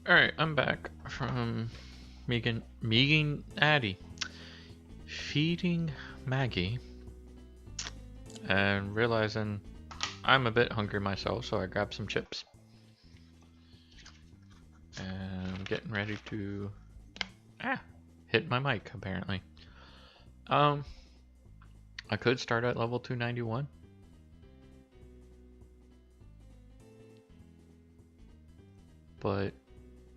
Alright, I'm back from Megan Addy feeding Maggie and realizing I'm a bit hungry myself, so I grabbed some chips. And I'm getting ready to hit my mic apparently. I could start at level 291. But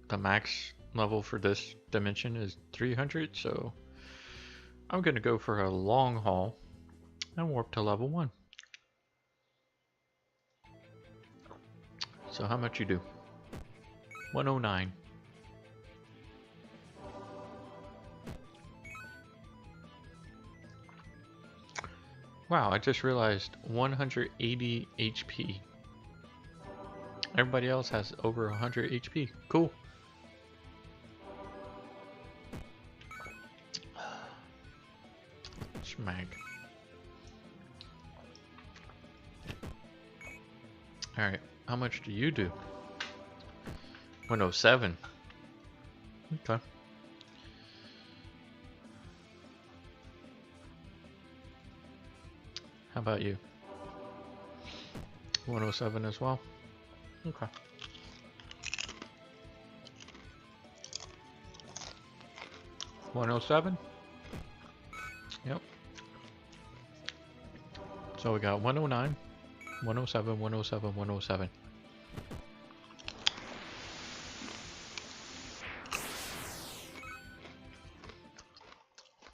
the max level for this dimension is 300, so I'm gonna go for a long haul and warp to level 1. So how much you do? 109. Wow, I just realized 180 HP. Everybody else has over 100 HP. Cool. Schmag. Alright, how much do you do? 107. Okay. How about you? 107 as well? Okay. $107? Yep. So we got 109, 107, 107, 107.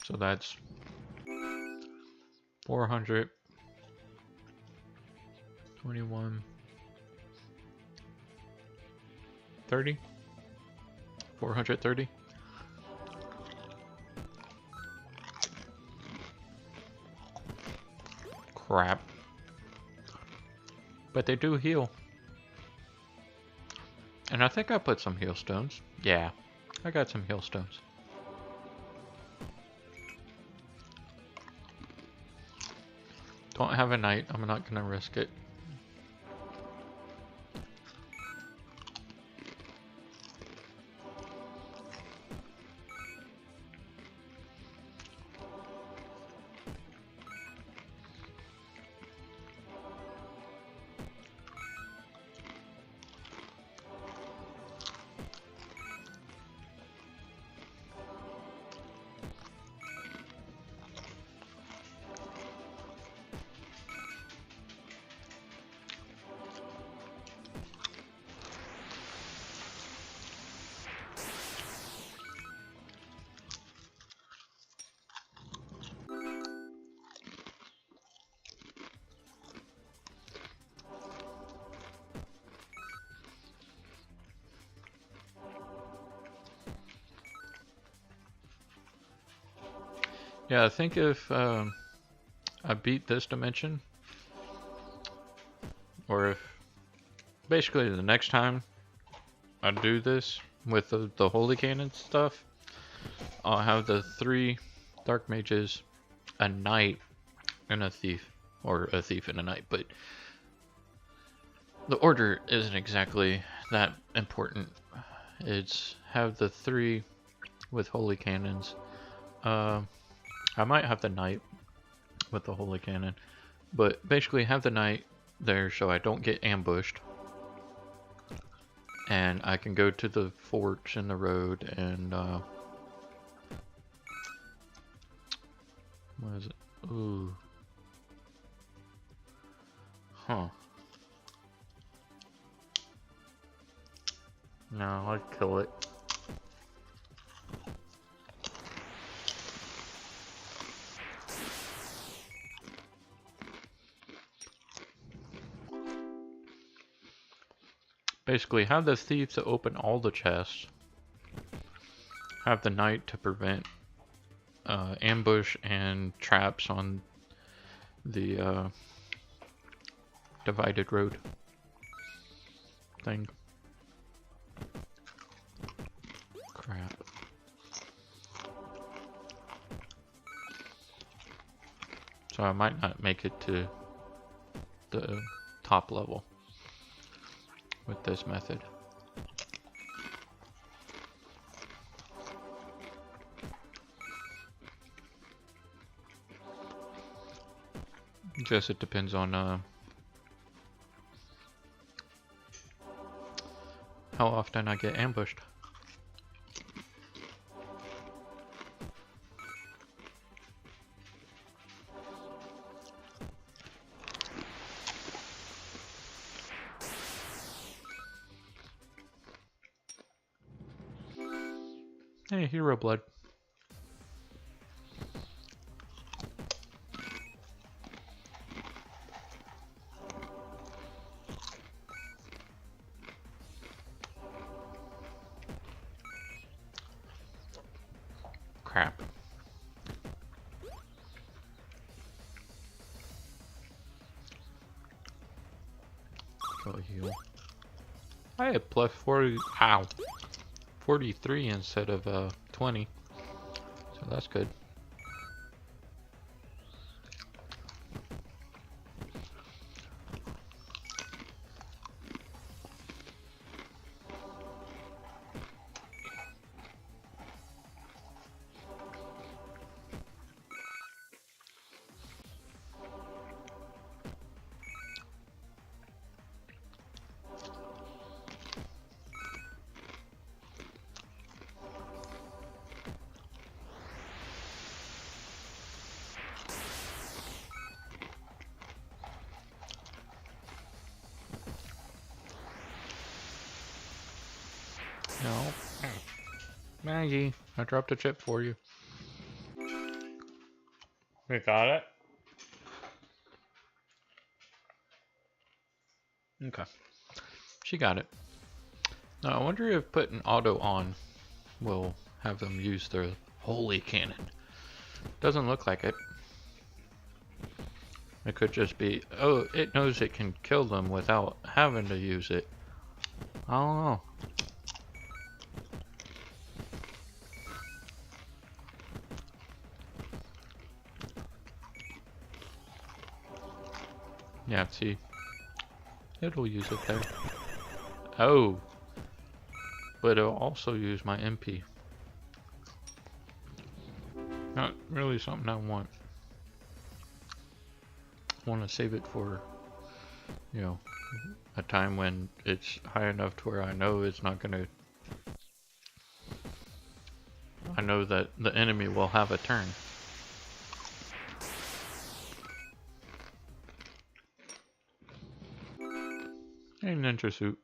So that's 400, 21, 30, 430. Crap. But they do heal. And I think I put some heal stones. Yeah, I got some heal stones. Don't have a knight, I'm not gonna risk it. Yeah, I think if I beat this dimension, or if basically the next time I do this with the Holy Cannon stuff, I'll have the 3 Dark Mages, a Knight, and a Thief. Or a Thief and a Knight, but the order isn't exactly that important. It's have the 3 with Holy Cannons. I might have the Knight with the Holy Cannon, but basically have the Knight there so I don't get ambushed. And I can go to the forts in the road and, what is it? Ooh. Huh. No, I'd kill it. Basically, have the Thief to open all the chests. Have the Knight to prevent ambush and traps on the divided road thing. Crap. So I might not make it to the top level with this method. Just it depends on how often I get ambushed. Hey, hero blood. Crap. Go heal. I had plus 40. Ow. 43 instead of 20. So that's good. No. Maggie, I dropped a chip for you. We got it? Okay. She got it. Now, I wonder if putting auto on will have them use their holy cannon. Doesn't look like it. It could just be, oh, it knows it can kill them without having to use it. I don't know. Yeah, see. It'll use it there. Oh. But it'll also use my MP. Not really something I want. I want to save it for, you know, a time when it's high enough to where I know it's not gonna... I know that the enemy will have a turn. Hey, ninja suit.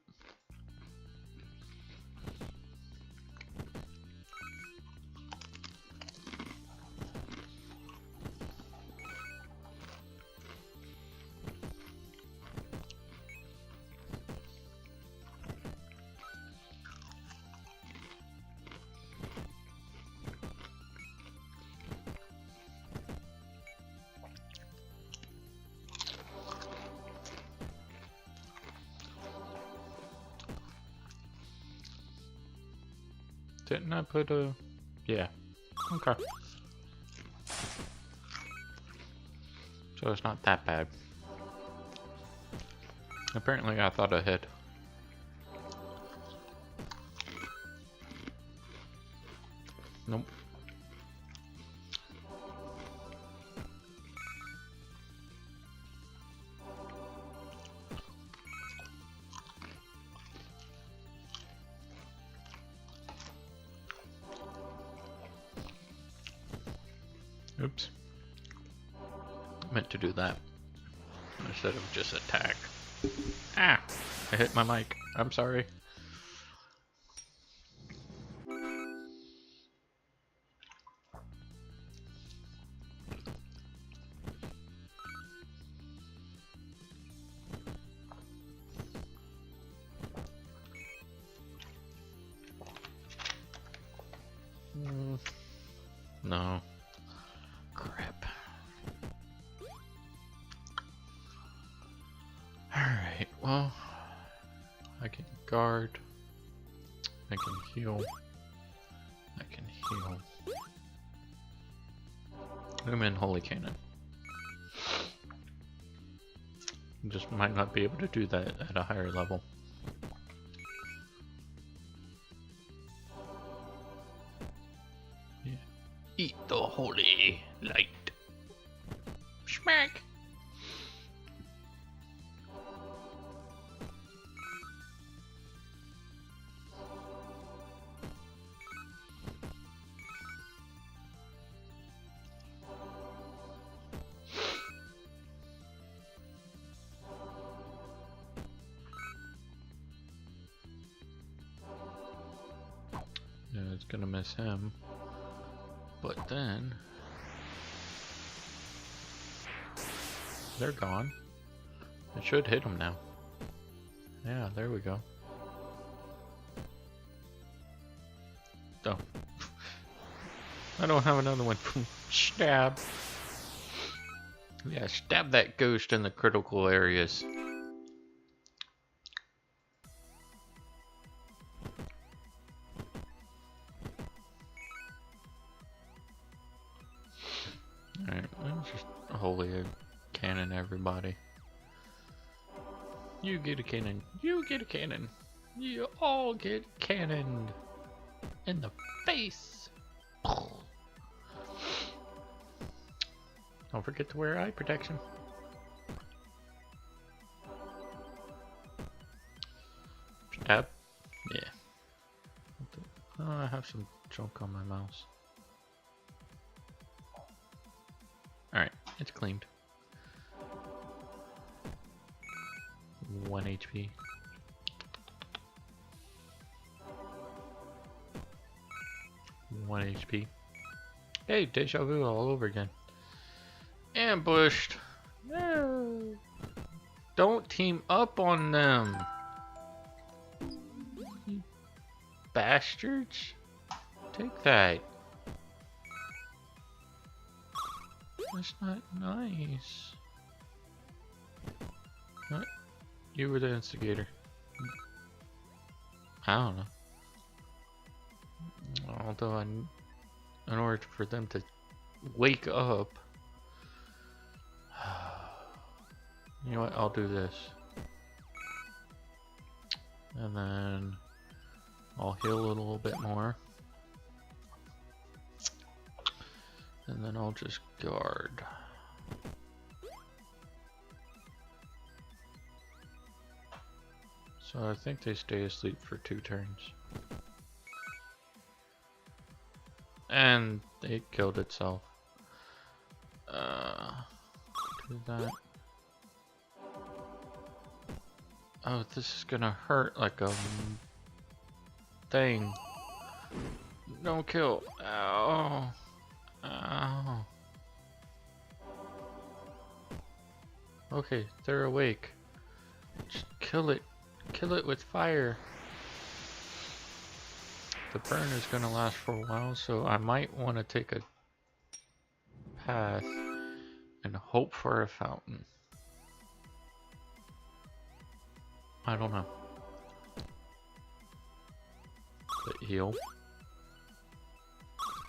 Didn't I put a... Yeah. Okay. So it's not that bad. Apparently I thought ahead. Nope. Oops. Meant to do that instead of just attack. Ah! I hit my mic. I'm sorry. No. Crap. Alright, well, I can guard. I can heal. I can heal. I'm in Holy Cannon. Just might not be able to do that at a higher level. Yeah. Eat the holy light. Smack! Yeah, it's gonna miss him. But then they're gone. It should hit him now. Yeah, there we go. Oh. I don't have another one. Stab. Yeah, stab that ghost in the critical areas. Alright, let's just holy cannon everybody. You get a cannon. You get a cannon. You all get cannoned in the face. Don't forget to wear eye protection. Stab. Yeah. Oh, I have some junk on my mouse. Alright, it's cleaned. 1 HP. One HP. Hey, deja vu all over again. Ambushed. No. Don't team up on them. You bastards. Take that. That's not nice. What? You were the instigator. I don't know. Although in order for them to wake up, you know what? I'll do this, and then I'll heal a little bit more, and then I'll just guard. So I think they stay asleep for 2 turns. And it killed itself. Do that. Oh, this is gonna hurt like a thing. Don't kill. Ow. Ow. Okay, they're awake. Just kill it. Kill it with fire. The burn is gonna last for a while, so I might want to take a path and hope for a fountain. I don't know. But heal.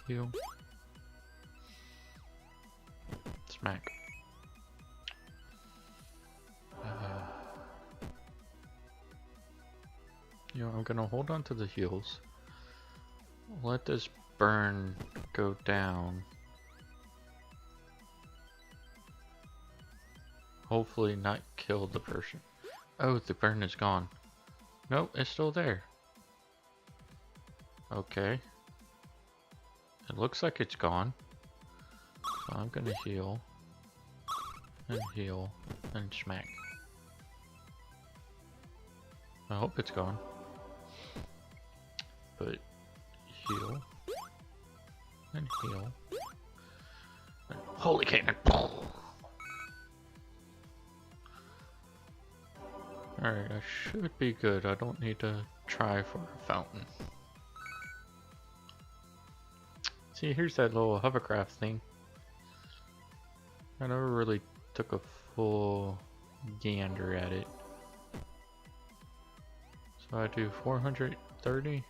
Heal. Smack. You know, I'm gonna hold on to the heals. Let this burn go down. Hopefully not kill the person. Oh, the burn is gone. Nope, it's still there. Okay. It looks like it's gone. So I'm gonna heal. And heal. And smack. I hope it's gone. But heal. And heal. And holy cannon! Alright, I should be good. I don't need to try for a fountain. See, here's that little hovercraft thing. I never really took a full gander at it. So I do 430.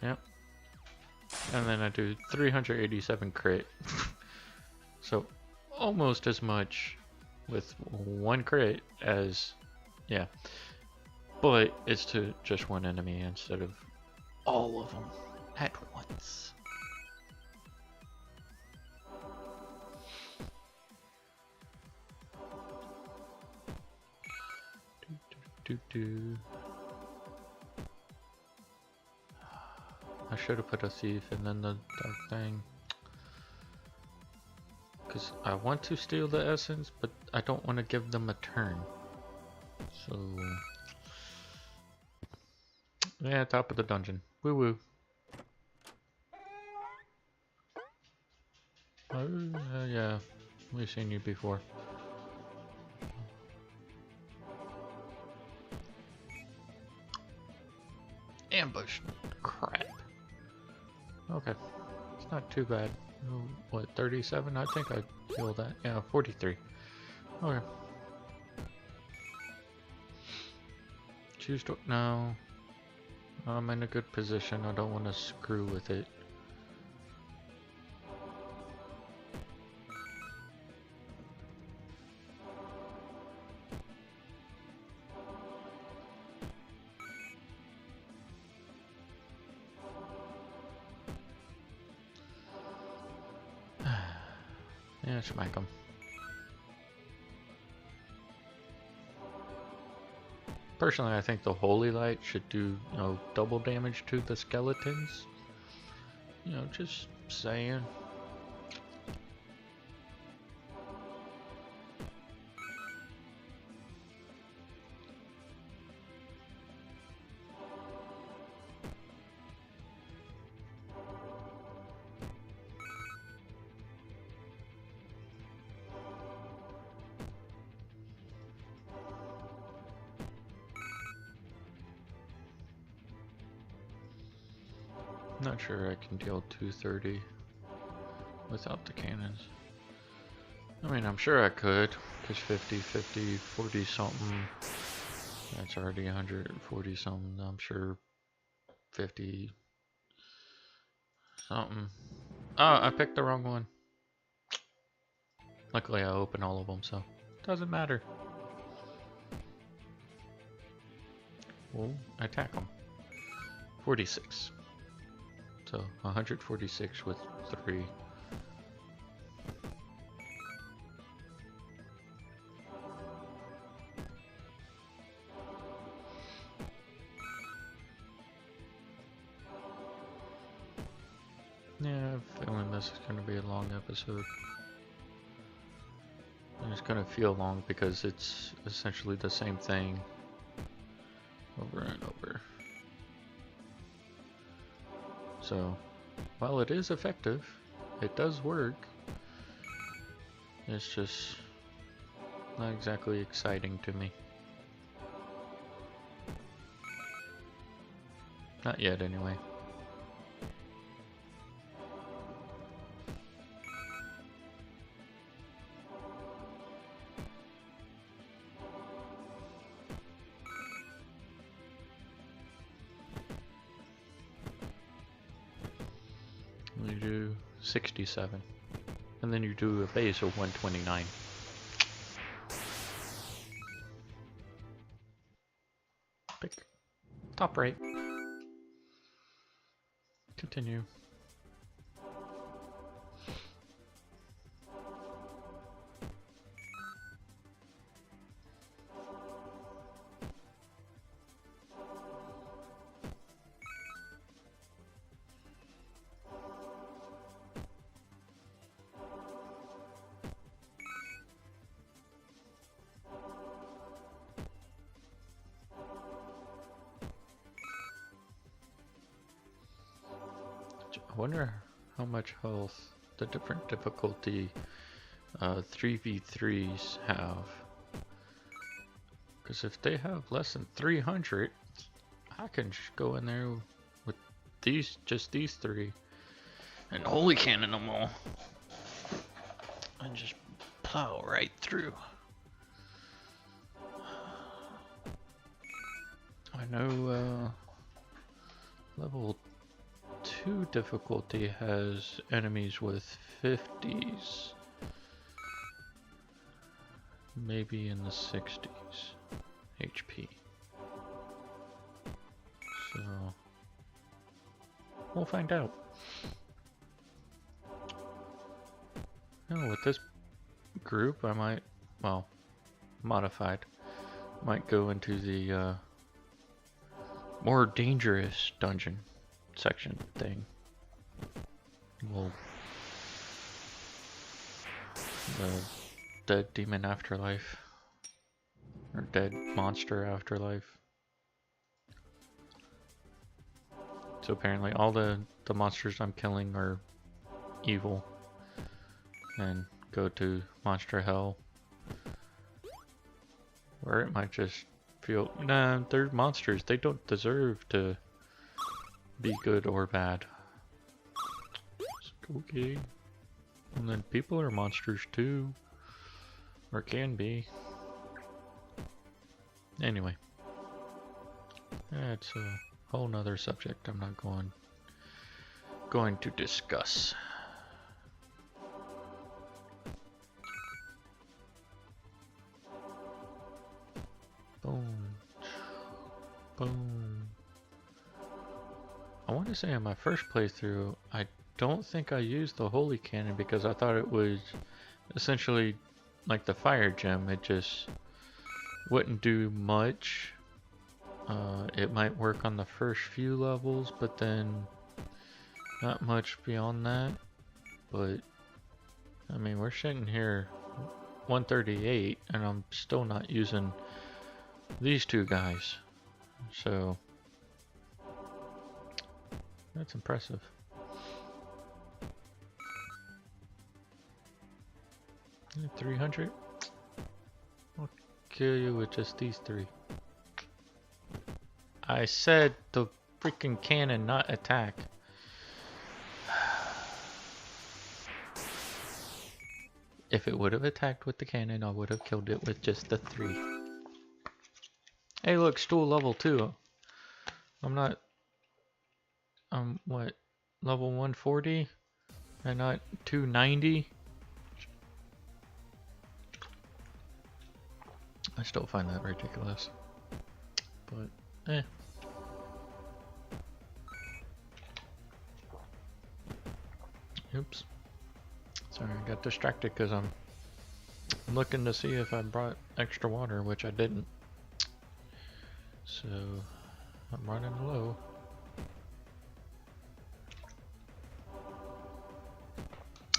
Yep. And then I do 387 crit. So almost as much with 1 crit as, yeah. But it's to just 1 enemy instead of all of them at once. I should have put a thief and then the dark thing. Because I want to steal the essence, but I don't want to give them a turn. So, yeah, top of the dungeon. Woo woo. Yeah, we've seen you before. Ambush. Crap. Okay. It's not too bad. Oh, what, 37? I think I killed that. Yeah, 43. Okay. Choose to... No. I'm in a good position. I don't want to screw with it. Yeah, smack him. Personally, I think the Holy Light should do, you know, double damage to the skeletons. You know, just saying. Not sure I can deal 230 without the cannons. I mean, I'm sure I could, because 50, 50, 40 something, that's already 140 something. I'm sure 50 something. Oh, I picked the wrong one. Luckily I opened all of them, so doesn't matter. We'll attack them. 46. So 146 with 3. Yeah, I have a feeling this is going to be a long episode. And it's going to feel long because it's essentially the same thing over and over. So, while it is effective, it does work. It's just not exactly exciting to me. Not yet, anyway. You do 67. And then you do a base of 129. Pick. Top right. Continue. I wonder how much health the different difficulty 3v3s have. Because if they have less than 300, I can just go in there with just these 3 and holy cannon them all and just plow right through. I know level 2 difficulty has enemies with 50s, maybe in the 60s HP. So we'll find out. No, with this group I might, well, modified, might go into the more dangerous dungeon section thing. Well, the Dead Demon Afterlife. or dead monster afterlife. So apparently all the monsters I'm killing are evil and go to monster hell. Or it might just feel, nah, they're monsters. They don't deserve to be good or bad. Okay. And then people are monsters too. Or can be. Anyway. That's a whole nother subject I'm not going to discuss. Boom. Boom. I want to say on my first playthrough, I don't think I used the Holy Cannon because I thought it was essentially like the fire gem. It just wouldn't do much. It might work on the first few levels, but then not much beyond that. But I mean, we're sitting here 138 and I'm still not using these two guys. So that's impressive. 300? I'll kill you with just these three. I said the freaking cannon, not attack. If it would have attacked with the cannon, I would have killed it with just the three. Hey look, stool level 2. I'm not... what? Level 140? And not 290? I still find that ridiculous. But, eh. Oops. Sorry, I got distracted because I'm looking to see if I brought extra water, which I didn't. So, I'm running low.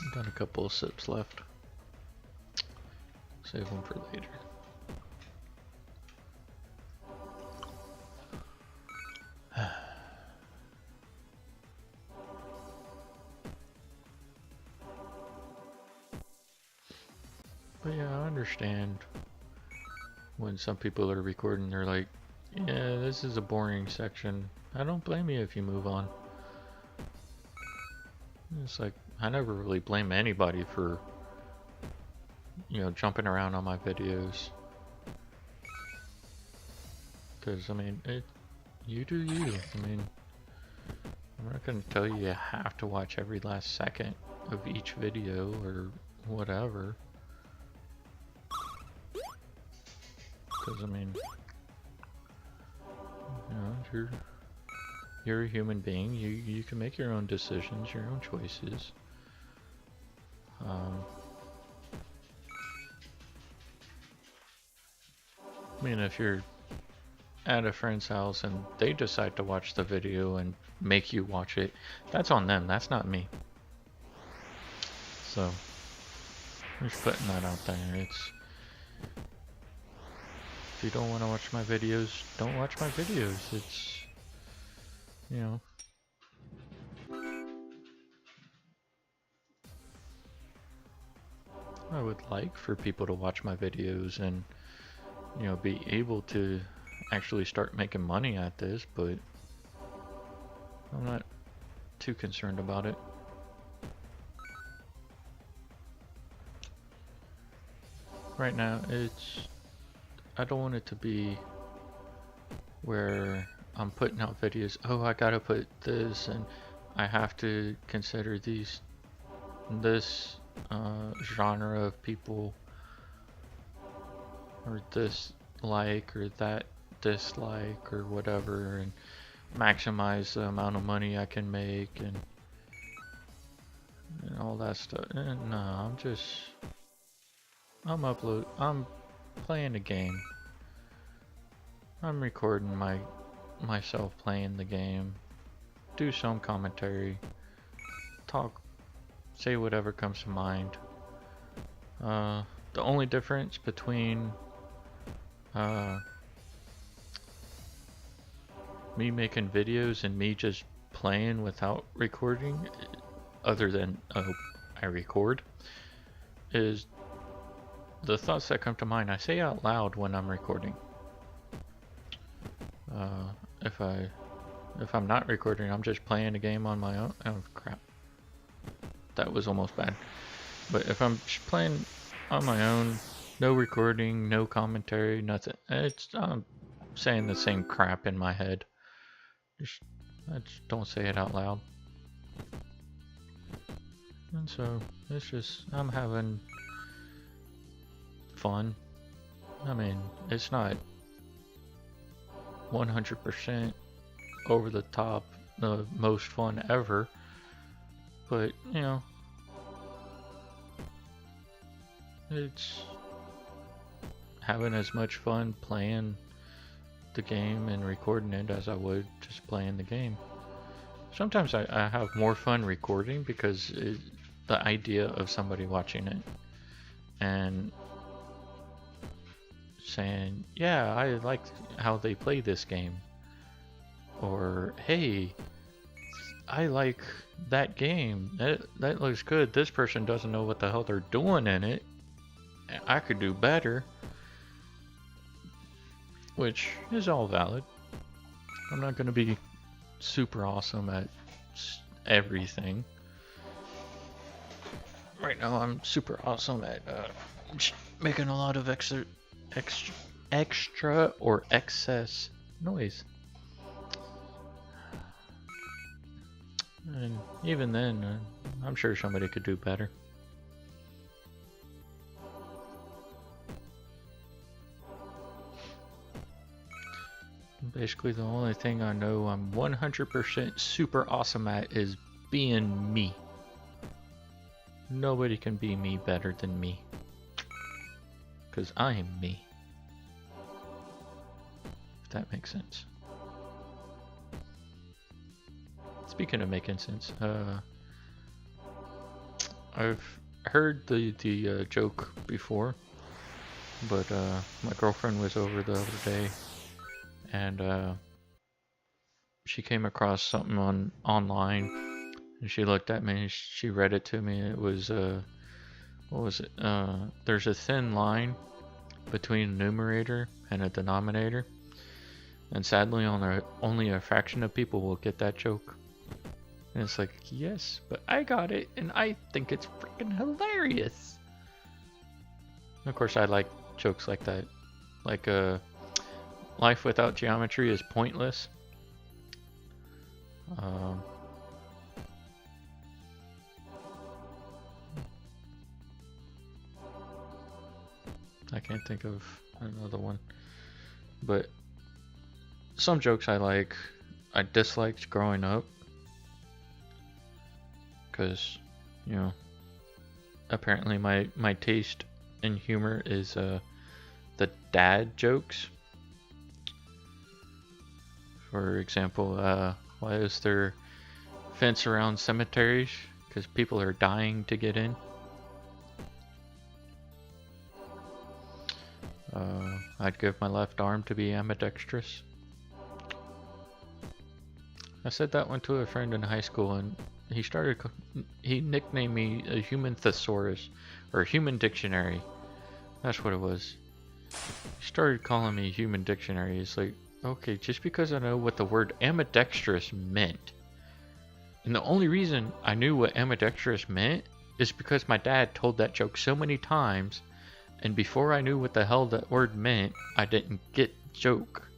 I've got a couple of sips left. Save them for later. But yeah, I understand when some people are recording, they're like, yeah, this is a boring section. I don't blame you if you move on. It's like, I never really blame anybody for, you know, jumping around on my videos. Because, I mean, you do you. I mean, I'm not going to tell you you have to watch every last second of each video or whatever. Because, I mean, you know, you're a human being. You can make your own decisions, your own choices. I mean, if you're at a friend's house and they decide to watch the video and make you watch it, that's on them. That's not me. So, just putting that out there. It's, if you don't want to watch my videos, don't watch my videos. It's, you know. I would like for people to watch my videos and, you know, be able to actually start making money at this, but I'm not too concerned about it. Right now, I don't want it to be where I'm putting out videos, oh, I gotta put this and I have to consider this genre of people, or this like or that dislike or whatever, and maximize the amount of money I can make and all that stuff. No, I'm playing a game. I'm recording myself playing the game. Do some commentary. Talk. Say whatever comes to mind. The only difference between Uh, me making videos and me just playing without recording, other than I record, is the thoughts that come to mind. I say out loud when I'm recording. Uh, if I'm not recording, I'm just playing a game on my own. Oh crap, that was almost bad. But if I'm just playing on my own, no recording, no commentary, nothing. I'm saying the same crap in my head. I just don't say it out loud. And so it's just I'm having fun. I mean, it's not 100% over the top, the most fun ever, but you know, it's having as much fun playing the game and recording it as I would just playing the game. Sometimes I have more fun recording because the idea of somebody watching it and saying, yeah, I like how they play this game, or hey, I like that game, that looks good, this person doesn't know what the hell they're doing in it, I could do better, which is all valid. I'm not going to be super awesome at everything. Right now I'm super awesome at making a lot of extra or excess noise. And even then, I'm sure somebody could do better. Basically, the only thing I know I'm 100% super awesome at is being me. Nobody can be me better than me. Because I am me. If that makes sense. Speaking of making sense, I've heard the joke before, but my girlfriend was over the other day, and she came across something online, and she looked at me, and she read it to me. It was what was it? There's a thin line between a numerator and a denominator, and sadly, only a fraction of people will get that joke. And it's like, yes, but I got it, and I think it's freaking hilarious. And of course, I like jokes like that. Like, life without geometry is pointless. I can't think of another one. But some jokes I disliked growing up. Because, you know, apparently my taste in humor is the dad jokes. For example, why is there fence around cemeteries? Because people are dying to get in. I'd give my left arm to be ambidextrous. I said that one to a friend in high school, and he nicknamed me a human thesaurus, or a human dictionary. That's what it was. He started calling me human dictionary. It's like, okay, just because I know what the word ambidextrous meant. And the only reason I knew what ambidextrous meant is because my dad told that joke so many times, and before I knew what the hell that word meant, I didn't get the joke.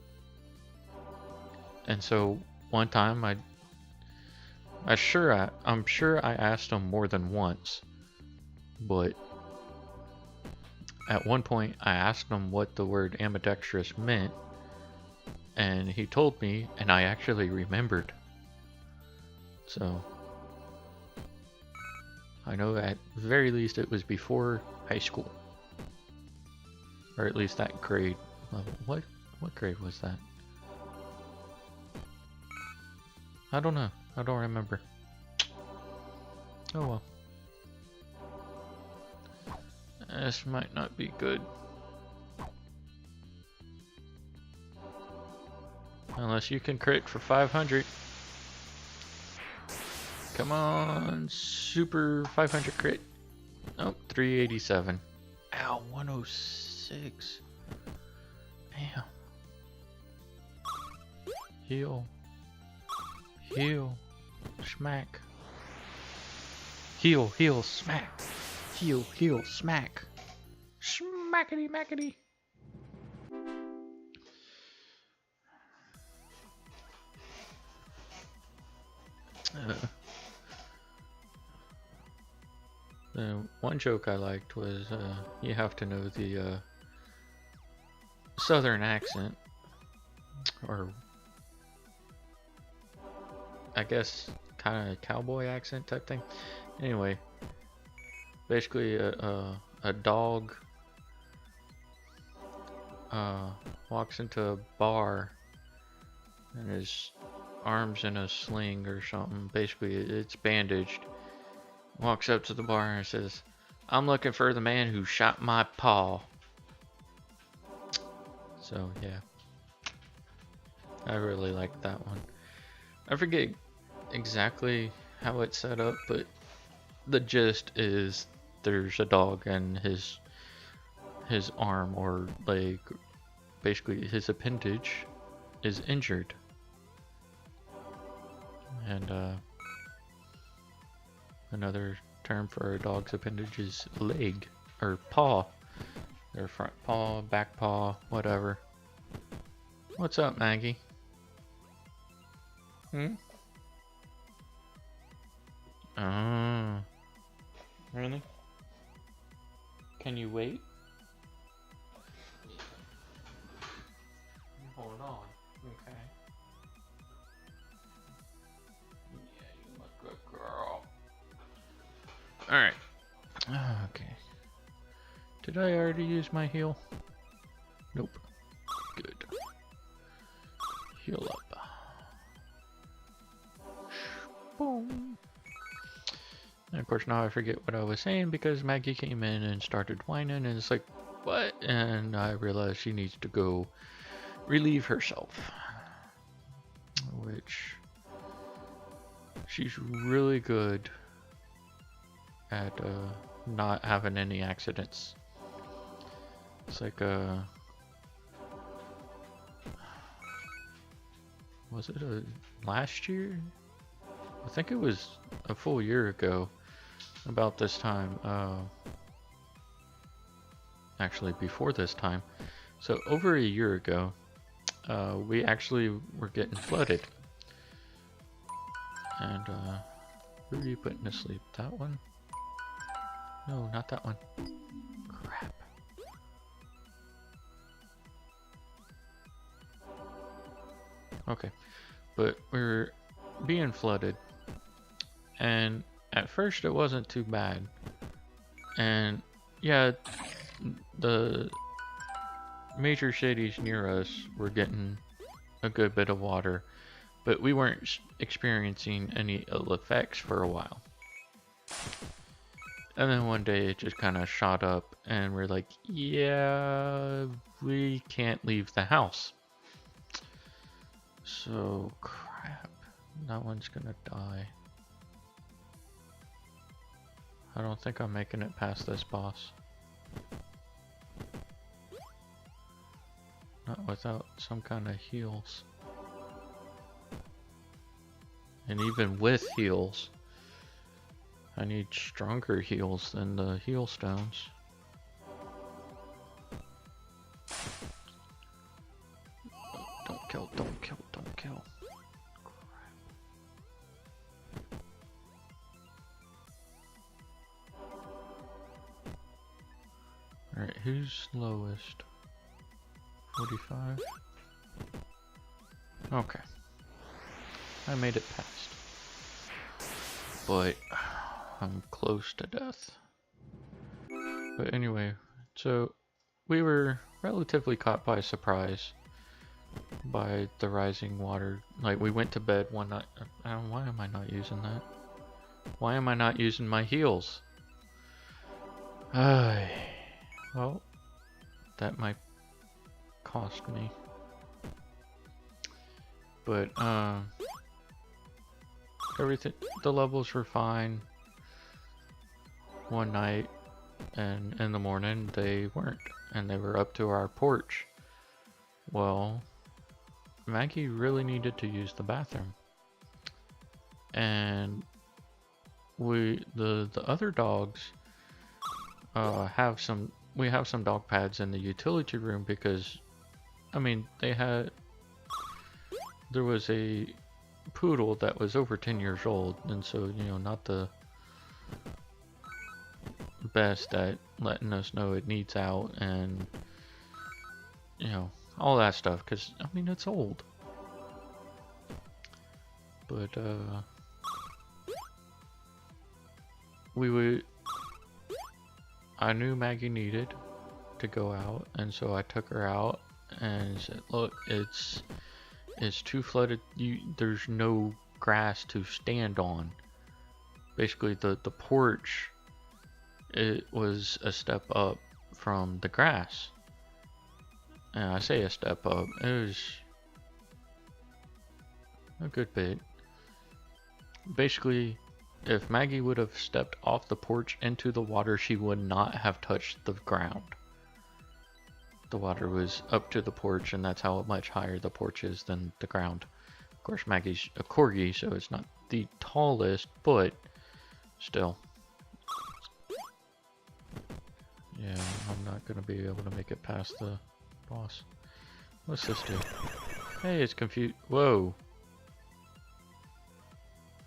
And so one time I'm sure I asked him more than once, but at one point I asked him what the word ambidextrous meant, and he told me, and I actually remembered. So I know at very least it was before high school, or at least that grade level. What grade was that? I don't know. I don't remember. Oh well. This might not be good. Unless you can crit for 500. Come on, super 500 crit. Oh, 387. Ow, 106. Damn. Heal. Heal. Smack. Heal, heal, smack. Heal, heal, smack. Smackety mackety. One joke I liked was you have to know the southern accent, or I guess kind of cowboy accent type thing. Anyway, basically a dog walks into a bar and his arm's in a sling or something. Basically, it's bandaged. Walks up to the bar and says, "I'm looking for the man who shot my paw." So yeah, I really liked that one. I forget exactly how it's set up, but the gist is there's a dog and his arm or leg, basically his appendage, is injured, and another term for a dog's appendage is leg or paw. Their front paw, back paw, whatever. What's up, Maggie? Oh. Really? Can you wait? Hold on. Okay. Yeah, you a good girl. Alright. Okay. Did I already use my heal? Nope. Good. Heal up. Boom. And of course now I forget what I was saying because Maggie came in and started whining and it's like, what? And I realized she needs to go relieve herself. Which she's really good at not having any accidents. It's like was it last year? I think it was a full year ago about this time. Actually before this time. So over a year ago, we actually were getting flooded. And who are you putting to sleep? That one? No, not that one. Crap. Okay, but we're being flooded, and at first it wasn't too bad, and yeah, the major cities near us were getting a good bit of water, but we weren't experiencing any ill effects for a while. And then one day it just kind of shot up and we're like, yeah, we can't leave the house. So crap, that one's gonna die. I don't think I'm making it past this boss. Not without some kind of heals. And even with heals, I need stronger heals than the heal stones. Don't kill, don't kill, don't kill. Crap. Alright, who's lowest? 45? Okay. I made it past. But I'm close to death. But anyway, so we were relatively caught by surprise by the rising water. Like, we went to bed one night. Why am I not using that? Why am I not using my heals? Well, that might cost me. But everything, the levels were fine one night, and in the morning they weren't, and they were up to our porch. Well, Maggie really needed to use the bathroom, and the other dogs have some dog pads in the utility room because, I mean, there was a poodle that was over 10 years old, and so, you know, not the best at letting us know it needs out, and, you know, all that stuff, because, I mean, it's old. But, I knew Maggie needed to go out, and so I took her out and said, look, it's too flooded, there's no grass to stand on. Basically, the porch, it was a step up from the grass. And I say a step up, it was a good bit. Basically, if Maggie would have stepped off the porch into the water, she would not have touched the ground. The water was up to the porch, and that's how much higher the porch is than the ground. Of course, Maggie's a corgi, so it's not the tallest, but still. Yeah, I'm not going to be able to make it past the boss. What's this do? Hey, it's confused. Whoa.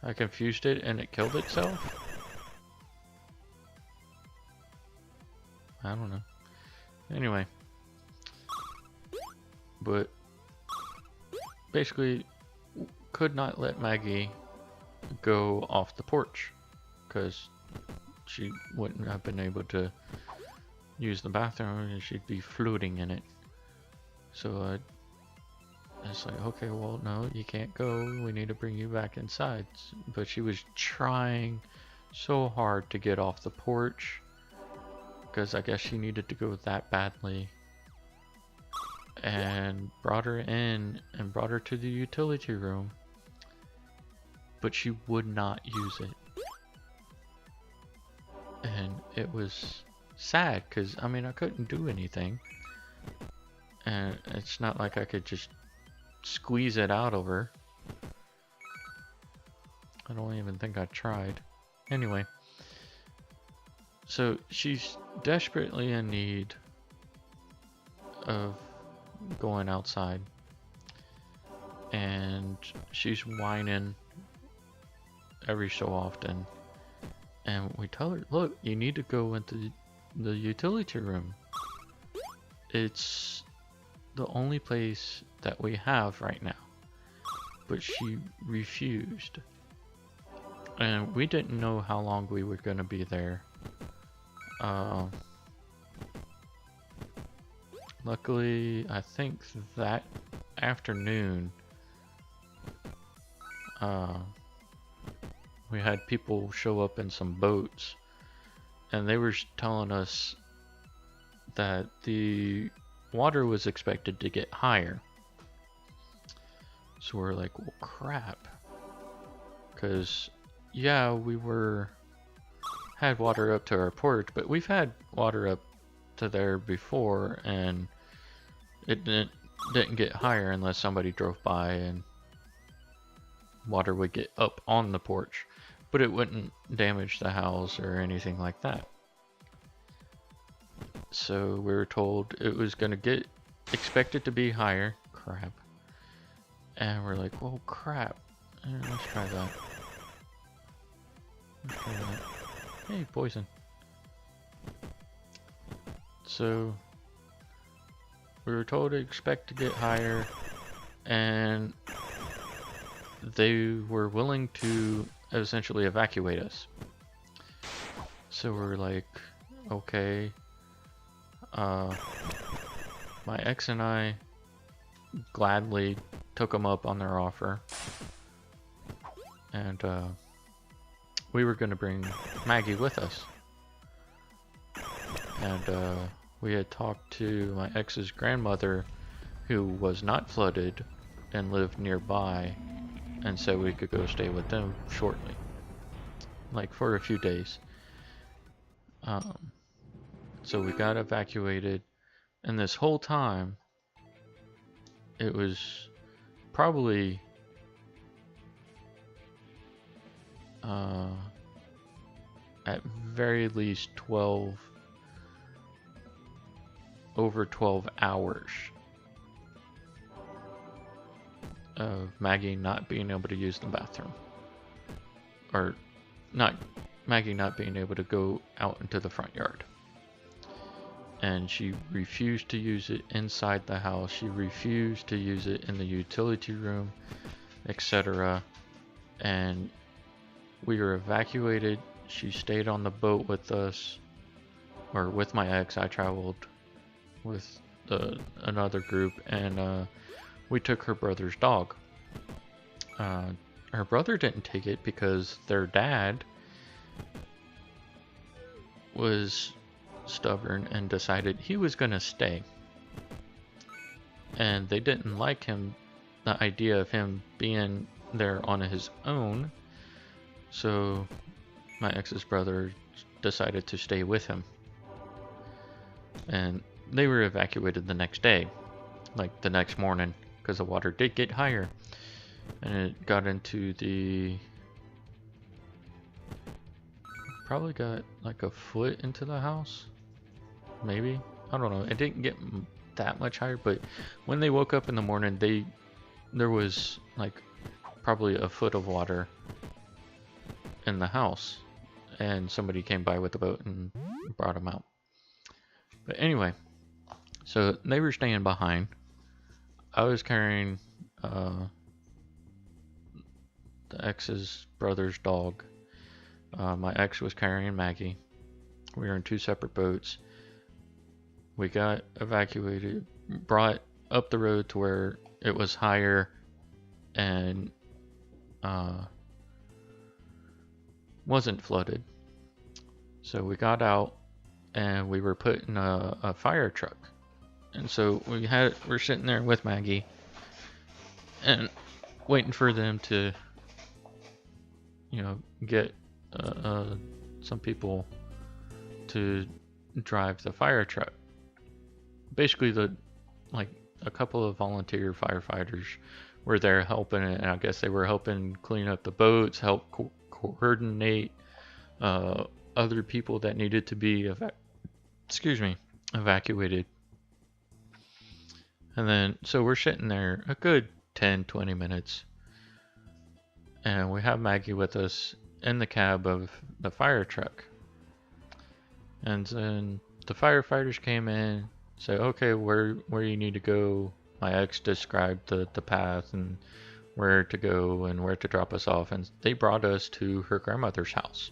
I confused it and it killed itself? I don't know. Anyway. But basically could not let Maggie go off the porch because she wouldn't have been able to use the bathroom and she'd be floating in it. So I was like, okay, well, no, you can't go. We need to bring you back inside. But she was trying so hard to get off the porch because I guess she needed to go that badly. And brought her in and brought her to the utility room, but she would not use it. And it was sad because, I mean, I couldn't do anything, and it's not like I could just squeeze it out of her. I don't even think I tried. Anyway, so she's desperately in need of going outside, and she's whining every so often, and we tell her, look, you need to go into the utility room. It's the only place that we have right now. But she refused, and we didn't know how long we were going to be there. Luckily, I think that afternoon, we had people show up in some boats, and they were telling us that the water was expected to get higher. So we're like, well, crap. Because, yeah, we had water up to our porch, but we've had water up to there before, and it didn't get higher unless somebody drove by and water would get up on the porch, but it wouldn't damage the house or anything like that. So we were told it was going to get expected to be higher. Crap. And we're like, well, crap. Let's try that. Hey, poison. So we were told to expect to get higher, and they were willing to essentially evacuate us. So we're like, okay. My ex and I gladly took them up on their offer, and we were going to bring Maggie with us. And we had talked to my ex's grandmother, who was not flooded, and lived nearby, and said we could go stay with them shortly, like for a few days. Um, so we got evacuated, and this whole time, it was probably at very least over 12 hours of Maggie not being able to use the bathroom. Or not Maggie not being able to go out into the front yard. And she refused to use it inside the house. She refused to use it in the utility room, etc. And we were evacuated. She stayed on the boat with us, or with my ex. I traveled with another group, and we took her brother's dog. Her brother didn't take it because their dad was stubborn and decided he was gonna stay. And they didn't like him, the idea of him being there on his own. So my ex's brother decided to stay with him. And they were evacuated the next day, like the next morning, because the water did get higher. And it got into probably got like a foot into the house. Maybe. I don't know. It didn't get that much higher, but when they woke up in the morning, there was like probably a foot of water in the house. And somebody came by with the boat and brought them out. But anyway, so they were staying behind. I was carrying the ex's brother's dog. My ex was carrying Maggie. We were in two separate boats. We got evacuated, brought up the road to where it was higher and wasn't flooded. So we got out and we were put in a fire truck. And so we're sitting there with Maggie and waiting for them to, get some people to drive the fire truck. Basically, a couple of volunteer firefighters were there helping, and I guess they were helping clean up the boats, help coordinate other people that needed to be evacuated. And then, so we're sitting there a good 10-20 minutes, and we have Maggie with us in the cab of the fire truck. And then the firefighters came in, said, okay, where you need to go. My ex described the path and where to go and where to drop us off, and they brought us to her grandmother's house.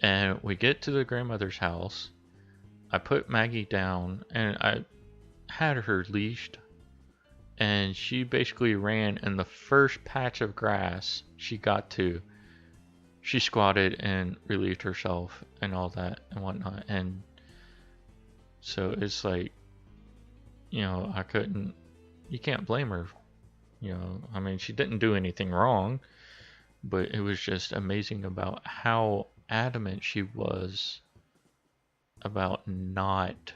And we get to the grandmother's house. I put Maggie down and I had her leashed, and she basically ran in the first patch of grass she got to. She squatted and relieved herself and all that and whatnot. And so it's like, you can't blame her. I mean, she didn't do anything wrong, but it was just amazing about how adamant she was about not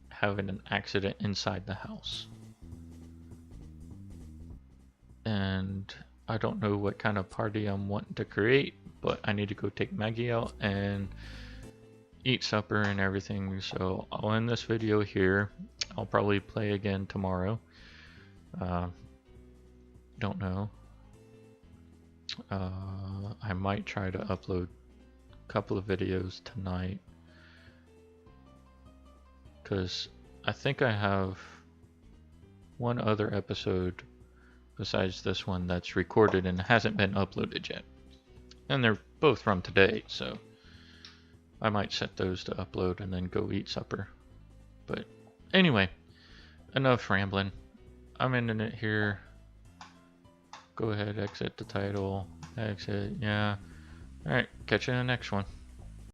having an accident inside the house. And I don't know what kind of party I'm wanting to create, but I need to go take Maggie out and eat supper and everything. So I'll end this video here. I'll probably play again tomorrow. Don't know. I might try to upload a couple of videos tonight, because I think I have one other episode besides this one that's recorded and hasn't been uploaded yet. And they're both from today, so I might set those to upload and then go eat supper. But anyway, enough rambling. I'm ending it here. Go ahead, exit the title. Exit, yeah. Alright, catch you in the next one.